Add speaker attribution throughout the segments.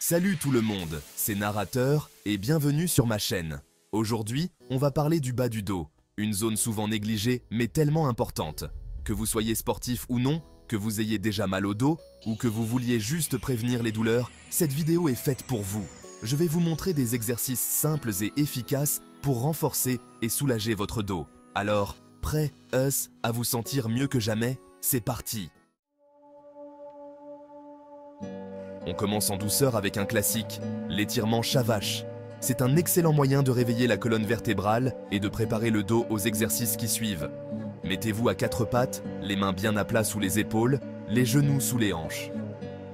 Speaker 1: Salut tout le monde, c'est Narrateur et bienvenue sur ma chaîne. Aujourd'hui, on va parler du bas du dos, une zone souvent négligée mais tellement importante. Que vous soyez sportif ou non, que vous ayez déjà mal au dos ou que vous vouliez juste prévenir les douleurs, cette vidéo est faite pour vous. Je vais vous montrer des exercices simples et efficaces pour renforcer et soulager votre dos. Alors, prêt, à vous sentir mieux que jamais? C'est parti! On commence en douceur avec un classique, l'étirement chat-vache. C'est un excellent moyen de réveiller la colonne vertébrale et de préparer le dos aux exercices qui suivent. Mettez-vous à quatre pattes, les mains bien à plat sous les épaules, les genoux sous les hanches.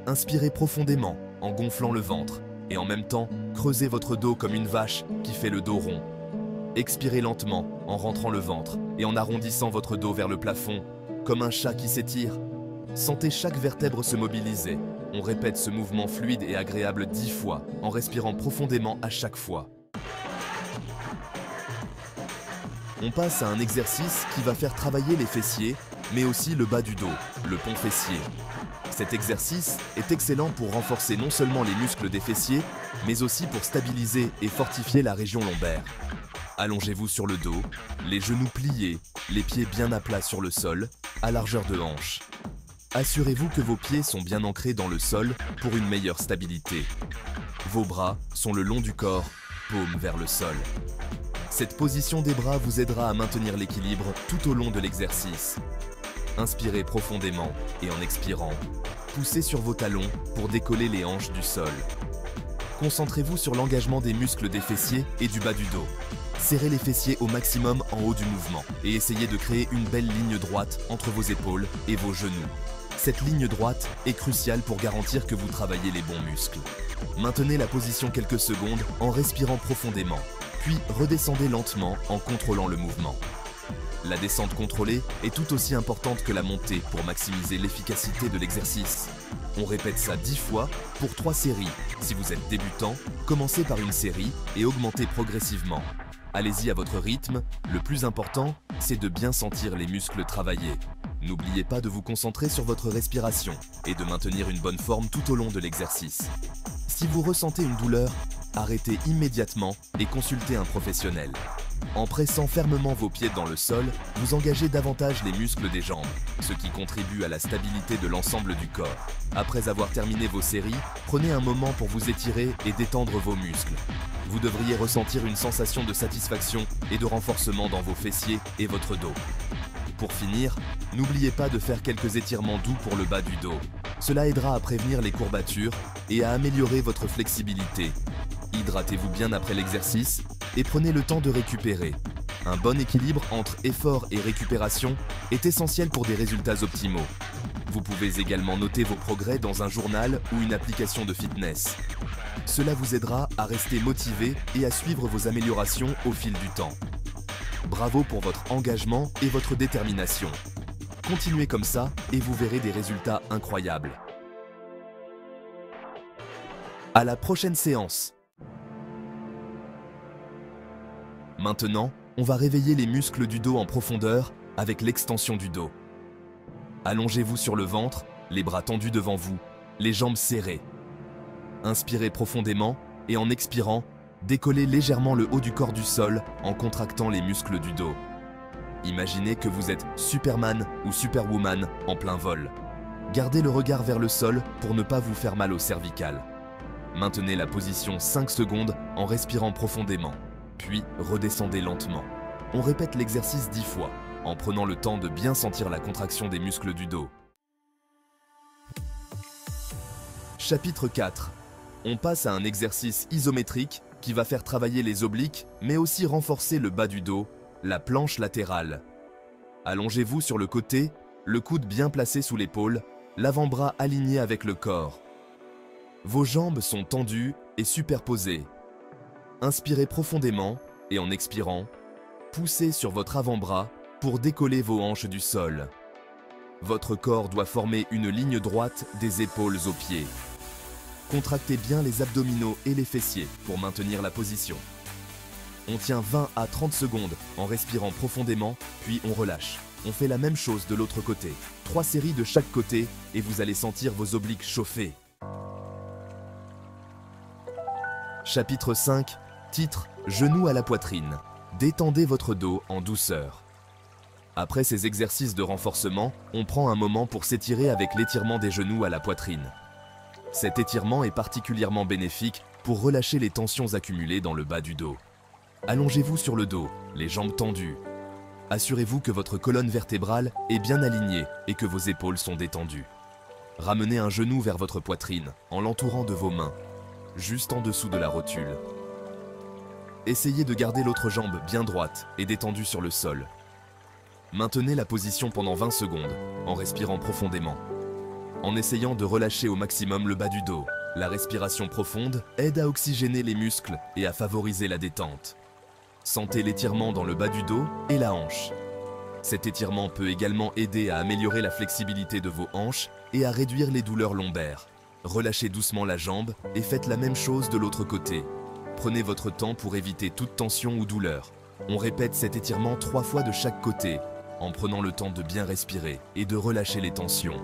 Speaker 1: Inspirez profondément en gonflant le ventre et en même temps, creusez votre dos comme une vache qui fait le dos rond. Expirez lentement en rentrant le ventre et en arrondissant votre dos vers le plafond, comme un chat qui s'étire. Sentez chaque vertèbre se mobiliser. On répète ce mouvement fluide et agréable 10 fois, en respirant profondément à chaque fois. On passe à un exercice qui va faire travailler les fessiers, mais aussi le bas du dos, le pont fessier. Cet exercice est excellent pour renforcer non seulement les muscles des fessiers, mais aussi pour stabiliser et fortifier la région lombaire. Allongez-vous sur le dos, les genoux pliés, les pieds bien à plat sur le sol, à largeur de hanche. Assurez-vous que vos pieds sont bien ancrés dans le sol pour une meilleure stabilité. Vos bras sont le long du corps, paume vers le sol. Cette position des bras vous aidera à maintenir l'équilibre tout au long de l'exercice. Inspirez profondément et en expirant, poussez sur vos talons pour décoller les hanches du sol. Concentrez-vous sur l'engagement des muscles des fessiers et du bas du dos. Serrez les fessiers au maximum en haut du mouvement et essayez de créer une belle ligne droite entre vos épaules et vos genoux. Cette ligne droite est cruciale pour garantir que vous travaillez les bons muscles. Maintenez la position quelques secondes en respirant profondément, puis redescendez lentement en contrôlant le mouvement. La descente contrôlée est tout aussi importante que la montée pour maximiser l'efficacité de l'exercice. On répète ça 10 fois pour 3 séries. Si vous êtes débutant, commencez par une série et augmentez progressivement. Allez-y à votre rythme, le plus important, c'est de bien sentir les muscles travailler. N'oubliez pas de vous concentrer sur votre respiration et de maintenir une bonne forme tout au long de l'exercice. Si vous ressentez une douleur, arrêtez immédiatement et consultez un professionnel. En pressant fermement vos pieds dans le sol, vous engagez davantage les muscles des jambes, ce qui contribue à la stabilité de l'ensemble du corps. Après avoir terminé vos séries, prenez un moment pour vous étirer et détendre vos muscles. Vous devriez ressentir une sensation de satisfaction et de renforcement dans vos fessiers et votre dos. Pour finir, n'oubliez pas de faire quelques étirements doux pour le bas du dos. Cela aidera à prévenir les courbatures et à améliorer votre flexibilité. Hydratez-vous bien après l'exercice et prenez le temps de récupérer. Un bon équilibre entre effort et récupération est essentiel pour des résultats optimaux. Vous pouvez également noter vos progrès dans un journal ou une application de fitness. Cela vous aidera à rester motivé et à suivre vos améliorations au fil du temps. Bravo pour votre engagement et votre détermination. Continuez comme ça et vous verrez des résultats incroyables. À la prochaine séance. Maintenant, on va réveiller les muscles du dos en profondeur avec l'extension du dos. Allongez-vous sur le ventre, les bras tendus devant vous, les jambes serrées. Inspirez profondément et en expirant, décollez légèrement le haut du corps du sol en contractant les muscles du dos. Imaginez que vous êtes Superman ou Superwoman en plein vol. Gardez le regard vers le sol pour ne pas vous faire mal au cervical. Maintenez la position 5 secondes en respirant profondément, puis redescendez lentement. On répète l'exercice 10 fois, en prenant le temps de bien sentir la contraction des muscles du dos. Chapitre 4. On passe à un exercice isométrique qui va faire travailler les obliques, mais aussi renforcer le bas du dos, la planche latérale. Allongez-vous sur le côté, le coude bien placé sous l'épaule, l'avant-bras aligné avec le corps. Vos jambes sont tendues et superposées. Inspirez profondément et en expirant, poussez sur votre avant-bras pour décoller vos hanches du sol. Votre corps doit former une ligne droite des épaules aux pieds. Contractez bien les abdominaux et les fessiers pour maintenir la position. On tient 20 à 30 secondes en respirant profondément, puis on relâche. On fait la même chose de l'autre côté. 3 séries de chaque côté et vous allez sentir vos obliques chauffer. Chapitre 5, titre « Genoux à la poitrine ». Détendez votre dos en douceur. Après ces exercices de renforcement, on prend un moment pour s'étirer avec l'étirement des genoux à la poitrine. Cet étirement est particulièrement bénéfique pour relâcher les tensions accumulées dans le bas du dos. Allongez-vous sur le dos, les jambes tendues. Assurez-vous que votre colonne vertébrale est bien alignée et que vos épaules sont détendues. Ramenez un genou vers votre poitrine en l'entourant de vos mains, juste en dessous de la rotule. Essayez de garder l'autre jambe bien droite et détendue sur le sol. Maintenez la position pendant 20 secondes en respirant profondément. En essayant de relâcher au maximum le bas du dos, la respiration profonde aide à oxygéner les muscles et à favoriser la détente. Sentez l'étirement dans le bas du dos et la hanche. Cet étirement peut également aider à améliorer la flexibilité de vos hanches et à réduire les douleurs lombaires. Relâchez doucement la jambe et faites la même chose de l'autre côté. Prenez votre temps pour éviter toute tension ou douleur. On répète cet étirement 3 fois de chaque côté, en prenant le temps de bien respirer et de relâcher les tensions.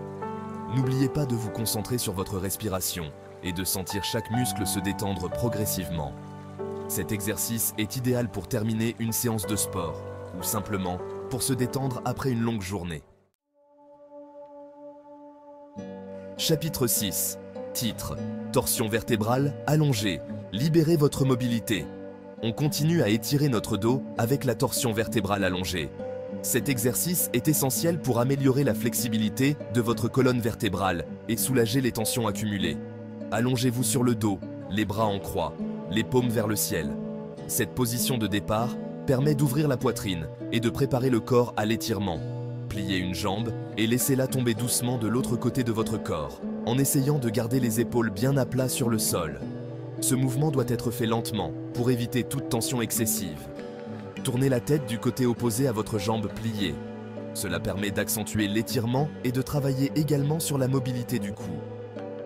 Speaker 1: N'oubliez pas de vous concentrer sur votre respiration et de sentir chaque muscle se détendre progressivement. Cet exercice est idéal pour terminer une séance de sport ou simplement pour se détendre après une longue journée. Chapitre 6. Titre « Torsion vertébrale allongée. Libérez votre mobilité ». On continue à étirer notre dos avec la torsion vertébrale allongée. Cet exercice est essentiel pour améliorer la flexibilité de votre colonne vertébrale et soulager les tensions accumulées. Allongez-vous sur le dos, les bras en croix, les paumes vers le ciel. Cette position de départ permet d'ouvrir la poitrine et de préparer le corps à l'étirement. Pliez une jambe et laissez-la tomber doucement de l'autre côté de votre corps, en essayant de garder les épaules bien à plat sur le sol. Ce mouvement doit être fait lentement pour éviter toute tension excessive. Tournez la tête du côté opposé à votre jambe pliée. Cela permet d'accentuer l'étirement et de travailler également sur la mobilité du cou.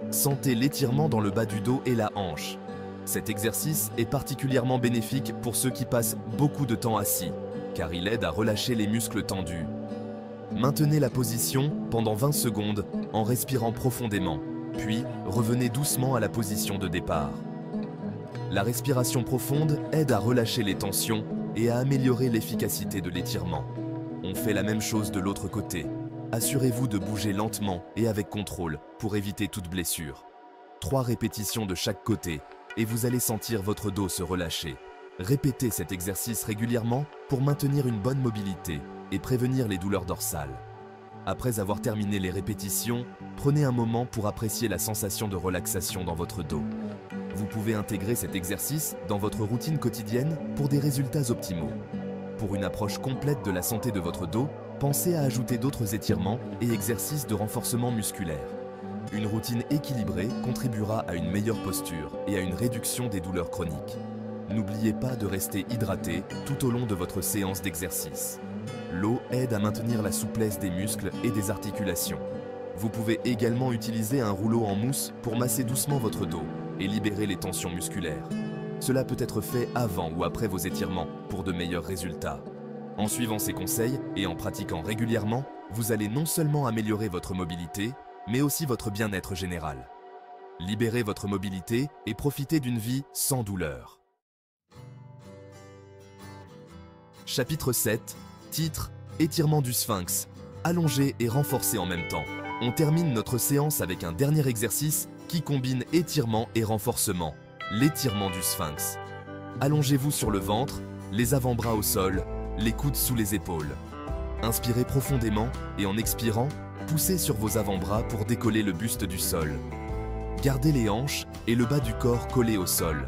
Speaker 1: Sentez l'étirement dans le bas du dos et la hanche. Cet exercice est particulièrement bénéfique pour ceux qui passent beaucoup de temps assis, car il aide à relâcher les muscles tendus. Maintenez la position pendant 20 secondes en respirant profondément, puis revenez doucement à la position de départ. La respiration profonde aide à relâcher les tensions et à améliorer l'efficacité de l'étirement. On fait la même chose de l'autre côté. Assurez-vous de bouger lentement et avec contrôle pour éviter toute blessure. 3 répétitions de chaque côté et vous allez sentir votre dos se relâcher. Répétez cet exercice régulièrement pour maintenir une bonne mobilité et prévenir les douleurs dorsales. Après avoir terminé les répétitions, prenez un moment pour apprécier la sensation de relaxation dans votre dos. Vous pouvez intégrer cet exercice dans votre routine quotidienne pour des résultats optimaux. Pour une approche complète de la santé de votre dos, pensez à ajouter d'autres étirements et exercices de renforcement musculaire. Une routine équilibrée contribuera à une meilleure posture et à une réduction des douleurs chroniques. N'oubliez pas de rester hydraté tout au long de votre séance d'exercice. L'eau aide à maintenir la souplesse des muscles et des articulations. Vous pouvez également utiliser un rouleau en mousse pour masser doucement votre dos et libérer les tensions musculaires. Cela peut être fait avant ou après vos étirements pour de meilleurs résultats. En suivant ces conseils et en pratiquant régulièrement, vous allez non seulement améliorer votre mobilité, mais aussi votre bien-être général. Libérez votre mobilité et profitez d'une vie sans douleur. Chapitre 7. Titre « Étirement du sphinx ». Allongé et renforcé en même temps. On termine notre séance avec un dernier exercice qui combine étirement et renforcement, l'étirement du sphinx. Allongez-vous sur le ventre, les avant-bras au sol, les coudes sous les épaules. Inspirez profondément et en expirant, poussez sur vos avant-bras pour décoller le buste du sol. Gardez les hanches et le bas du corps collés au sol.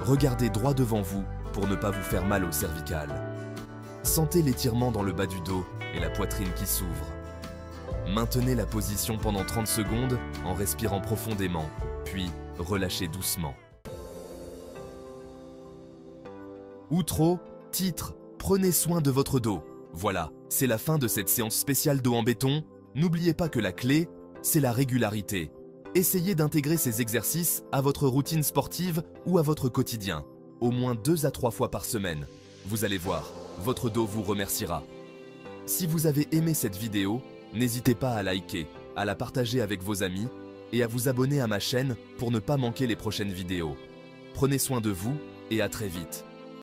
Speaker 1: Regardez droit devant vous pour ne pas vous faire mal au cervical. Sentez l'étirement dans le bas du dos et la poitrine qui s'ouvre. Maintenez la position pendant 30 secondes en respirant profondément, puis relâchez doucement. Outro, titre, prenez soin de votre dos. Voilà, c'est la fin de cette séance spéciale dos en béton. N'oubliez pas que la clé, c'est la régularité. Essayez d'intégrer ces exercices à votre routine sportive ou à votre quotidien, au moins 2 à 3 fois par semaine. Vous allez voir, votre dos vous remerciera. Si vous avez aimé cette vidéo, n'hésitez pas à liker, à la partager avec vos amis et à vous abonner à ma chaîne pour ne pas manquer les prochaines vidéos. Prenez soin de vous et à très vite.